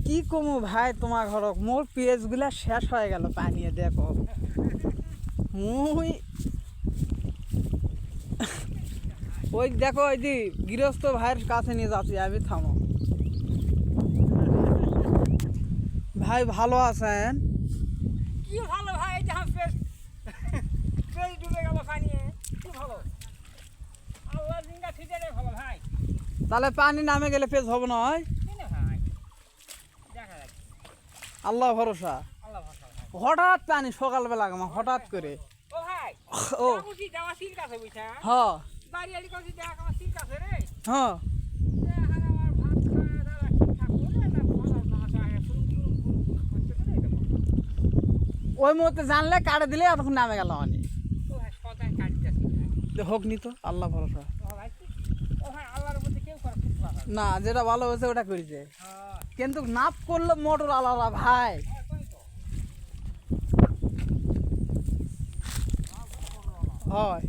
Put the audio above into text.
কি কমু ভাই তোমার ঘর মোর পেঁয়াজ গুলা শেষ হয়ে গেল পানিয়ে দেখো মুই ওই দেখো ওই যে গৃহস্থ ভাইয়ের কাছে নিয়ে যাচ্ছি আমি থামো ভাই ভালো আছেন কি ভালো ভাই যাহা পেট পেট ডুবে গেল পানিয়ে কি ভালো আল্লাহ জিঙ্গা ঠিক আছে ভালো ভাই তাহলে পানি নামে গেলে পেঁয়াজ হবে না হয় কি না ভাই দেখা যাক আল্লাহ ভরসা আল্লাহ ভাষা ভাই হঠাৎ পানি সকালবেলা আমার হঠাৎ করে ও ভাই ও বুঝি যাওয়া সিল কাছে বুঝছা হ বাড়ি আলি কাছে দেখা আমার সিল কাছে রে হ্যাঁ এখন আমার ভাত খাওয়া দাওয়া ঠিকঠাক করে না ভালো না আসে শুরু করতে করে দেবো ওই মুহূর্তে জানলে কাটে দিলে এতক্ষণ নামে গেল অনেক ও ভাই সদাই কাটি যাচ্ছি হোক নি তো আল্লাহ ভরসা ও ভাই ও ভাই আল্লাহর মধ্যে কেউ করে খুব ভালো না যেটা ভালো হয়েছে ওটা করেছে হ্যাঁ কিন্তু নাপ করলো মোটর আলাদা ভাই হয়